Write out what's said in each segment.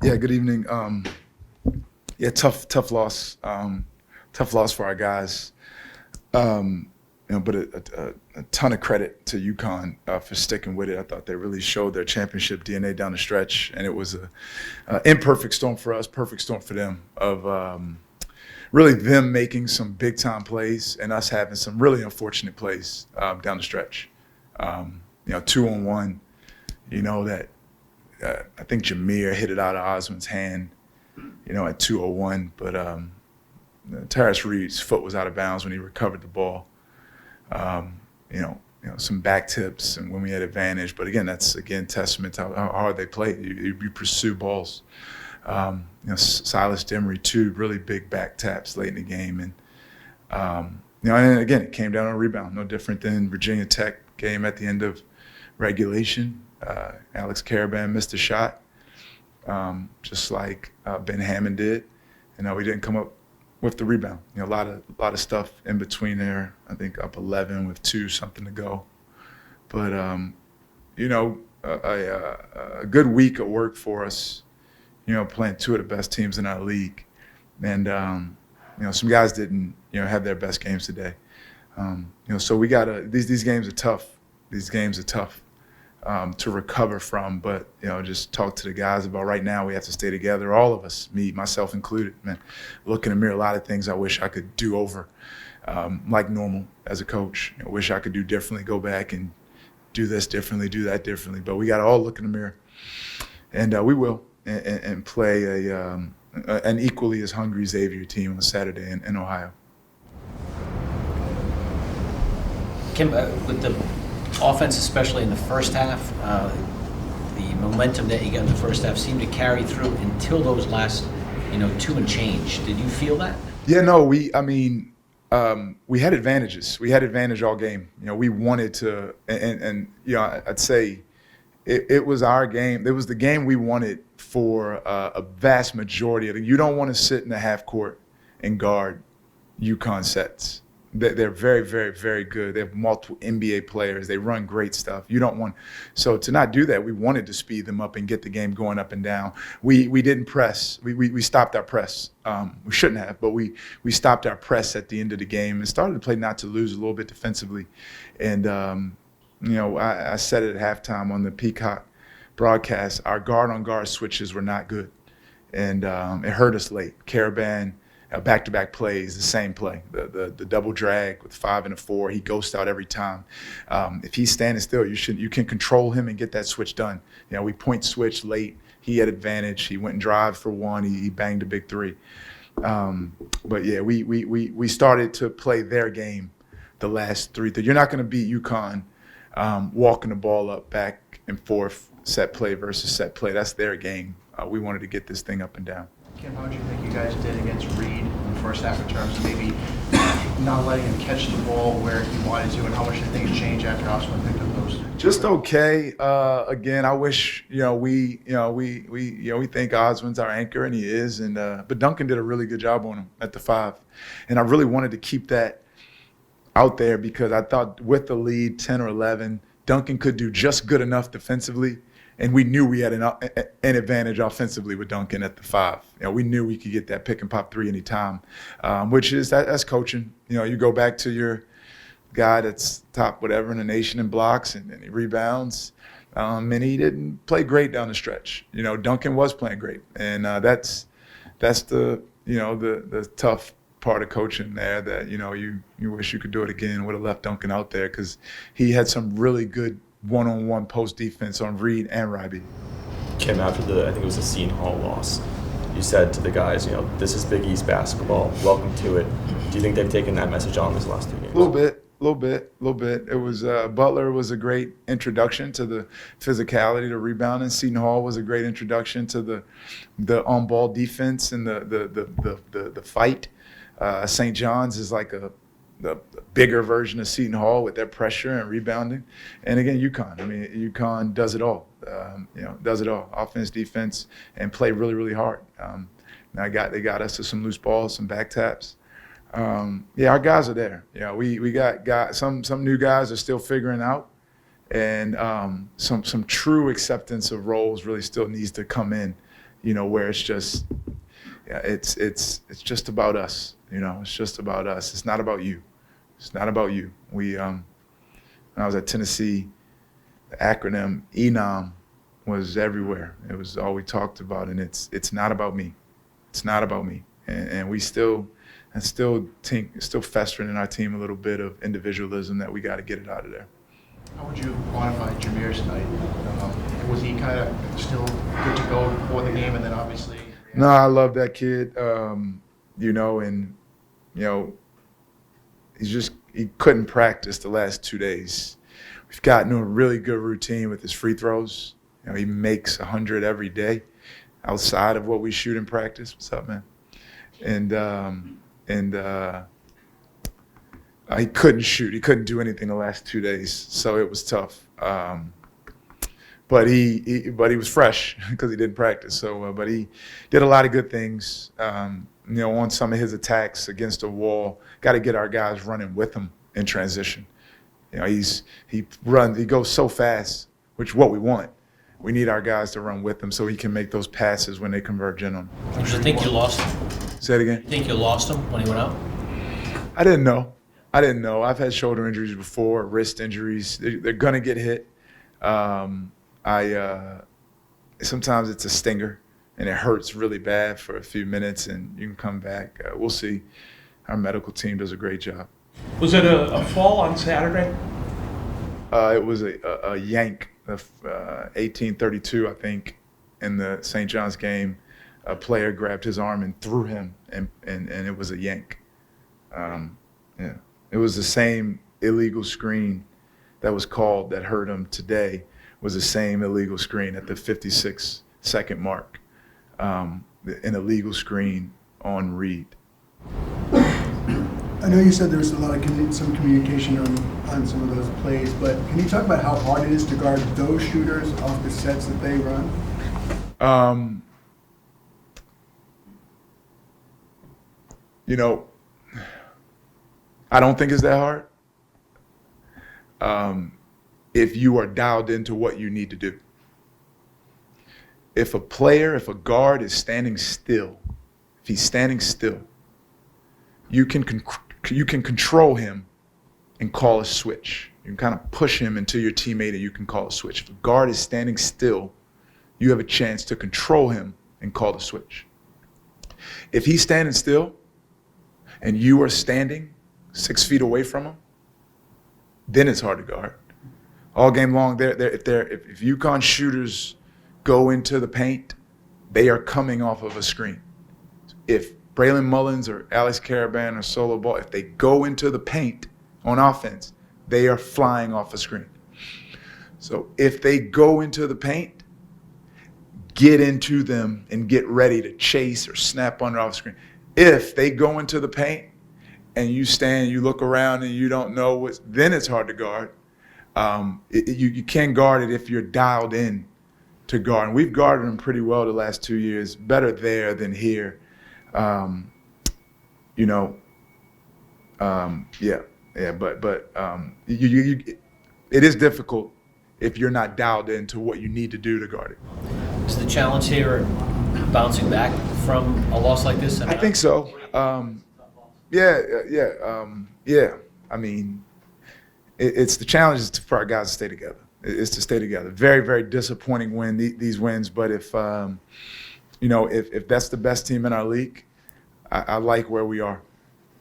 Yeah, good evening. Yeah, tough loss. Tough loss for our guys. But a ton of credit to UConn for sticking with it. I thought they really showed their championship DNA down the stretch, and it was a imperfect storm for us, perfect storm for them of really them making some big time plays and us having some really unfortunate plays down the stretch. 2-on-1. That I think Xavier hit it out of Osman's hand. At 2:01, but Terrace Reed's foot was out of bounds when he recovered the ball. Some back tips and when we had advantage. But again, that's testament to how hard they play. You pursue balls. Silas Demery, 2 really big back taps late in the game, and again it came down on a rebound. No different than Virginia Tech game at the end of regulation. Alex Caravan missed a shot, just like Ben Hammond did, and we didn't come up with the rebound. A lot of stuff in between there. I think up 11 with 2 something to go, but a good week of work for us. Playing 2 of the best teams in our league, and some guys didn't have their best games today. So we gotta these games are tough. These games are tough to recover from, but just talk to the guys about right now. We have to stay together, all of us, me, myself included. Man, look in the mirror. A lot of things I wish I could do over, like normal as a coach. I wish I could do differently. Go back and do this differently, do that differently. But we got to all look in the mirror, and we will, and play an equally as hungry Xavier team on Saturday in Ohio. Kim, with the offense, especially in the first half, the momentum that you got in the first half seemed to carry through until those last, 2 and change. Did you feel that? Yeah, no, we had advantages. We had advantage all game. We wanted to, and I'd say it was our game. It was the game we wanted for a vast majority of it. You don't want to sit in the half court and guard UConn sets. They're very, very, very good. They have multiple NBA players. They run great stuff. You don't want – so to not do that, we wanted to speed them up and get the game going up and down. We didn't press. We stopped our press. We shouldn't have, but we stopped our press at the end of the game and started to play not to lose a little bit defensively. And, I said it at halftime on the Peacock broadcast, our guard-on-guard switches were not good. And it hurt us late. Caravan – back-to-back plays, the same play, the double drag with 5 and a 4. He ghosts out every time. If he's standing still, you can control him and get that switch done. We point switch late. He had advantage. He went and drive for 1. He banged a big 3. But yeah, we started to play their game the last 3. You're not going to beat UConn walking the ball up back and forth, set play versus set play. That's their game. We wanted to get this thing up and down. Kim, how did you think you guys did against Reed in the first half in terms of maybe not letting him catch the ball where he wanted to, and how much did things change after Osman picked up those? Just okay. Again, I wish we think Osman's our anchor, and he is, and but Duncan did a really good job on him at the 5, and I really wanted to keep that out there because I thought with the lead 10 or 11, Duncan could do just good enough defensively. And we knew we had an advantage offensively with Duncan at the 5. We knew we could get that pick and pop 3 anytime, which is that's coaching. You go back to your guy that's top whatever in the nation in blocks and he rebounds, and he didn't play great down the stretch. Duncan was playing great, and that's the the tough part of coaching there that you wish you could do it again. Would have left Duncan out there because he had some really good one-on-one post defense on Reed and Ryby. Kim, after I think it was a Seton Hall loss, you said to the guys, this is Big East basketball. Welcome to it. Do you think they've taken that message on these last 2 games? A little bit. It was Butler was a great introduction to the physicality, the rebounding. Seton Hall was a great introduction to the on-ball defense and the fight. St. John's is like the bigger version of Seton Hall with their pressure and rebounding. And again, UConn. UConn does it all. Does it all. Offense, defense, and play really, really hard. They got us to some loose balls, some back taps. Our guys are there. We got some new guys are still figuring out, and some true acceptance of roles really still needs to come in. where it's just, yeah, it's just about us. It's just about us. It's not about you. It's not about you. When I was at Tennessee, the acronym ENOM was everywhere. It was all we talked about, and it's not about me. It's not about me. And we still festering in our team a little bit of individualism that we got to get it out of there. How would you quantify Xavier's night? Was he kind of still good to go before the game, and then obviously? No, I love that kid. He couldn't practice the last 2 days. We've gotten a really good routine with his free throws. He makes 100 every day outside of what we shoot in practice. What's up, man? And he couldn't shoot. He couldn't do anything the last 2 days, so it was tough. But he was fresh because he didn't practice. So, but he did a lot of good things. On some of his attacks against the wall, got to get our guys running with him in transition. He goes so fast, which is what we want. We need our guys to run with him so he can make those passes when they converge in on him. Do you think you lost him? Say it again. You think you lost him when he went out? I didn't know. I've had shoulder injuries before, wrist injuries. They're gonna get hit. Sometimes it's a stinger, and it hurts really bad for a few minutes, and you can come back. We'll see. Our medical team does a great job. Was it a fall on Saturday? It was a yank of 1832, I think, in the St. John's game. A player grabbed his arm and threw him, and it was a yank. Yeah, it was the same illegal screen that was called that hurt him today. Was the same illegal screen at the 56-second mark. An illegal screen on Reed. I know you said there was a lot of some communication on some of those plays, but can you talk about how hard it is to guard those shooters off the sets that they run? I don't think it's that hard. If you are dialed into what you need to do. If a guard is standing still, if he's standing still, you can control him and call a switch. You can kind of push him into your teammate and you can call a switch. If a guard is standing still, you have a chance to control him and call the switch. If he's standing still and you are standing 6 feet away from him, then it's hard to guard. All game long, if UConn shooters go into the paint, they are coming off of a screen. If Braylon Mullins or Alex Caravan or Solo Ball, if they go into the paint on offense, they are flying off a screen. So if they go into the paint, get into them and get ready to chase or snap under off screen. If they go into the paint and you stand, you look around and you don't know then it's hard to guard. You can guard it if you're dialed in to guard. And we've guarded them pretty well the last 2 years, better there than here. It is difficult if you're not dialed into what you need to do to guard it. Is the challenge here bouncing back from a loss like this? I think so. I mean, it's the challenge is for our guys to stay together. It's to stay together. Very, very disappointing win these wins, but if that's the best team in our league, I like where we are.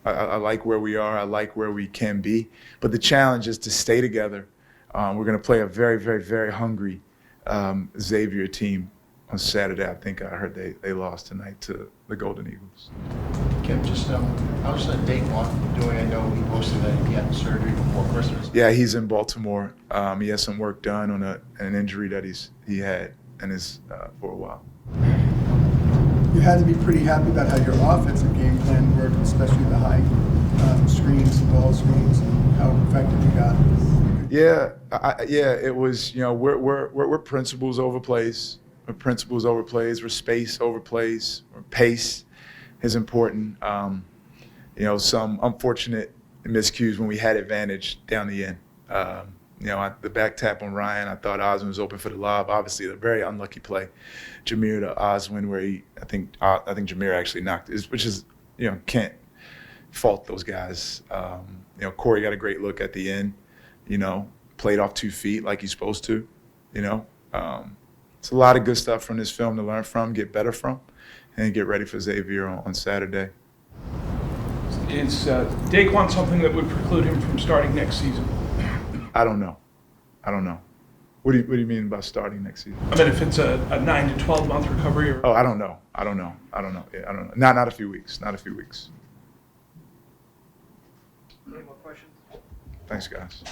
I like where we are. I like where we can be. But the challenge is to stay together. We're going to play a very, very, very hungry Xavier team on Saturday. I think I heard they lost tonight to the Golden Eagles. Kim, just how's Daquan doing? I know he posted that he had surgery before Christmas. Yeah, he's in Baltimore. He has some work done on an injury that he had and is for a while. You had to be pretty happy about how your offensive game plan worked, especially the high screens, ball screens, and how effective you got. Yeah, it was. We're principles over plays. We're principles over plays. We're space over plays. We're pace is important. Some unfortunate miscues when we had advantage down the end. The back tap on Ryan, I thought Oswin was open for the lob. Obviously, a very unlucky play, Jameer to Oswin, where I think Jameer actually knocked it, which is, can't fault those guys. Corey got a great look at the end, played off 2 feet like he's supposed to, It's a lot of good stuff from this film to learn from, get better from, and get ready for Xavier on Saturday. Is Daquan something that would preclude him from starting next season? I don't know. What do you mean by starting next season? I mean, if it's a 9 to 12 month recovery, or Oh, I don't know. Yeah, I don't know. Not a few weeks. Any more questions? Thanks, guys.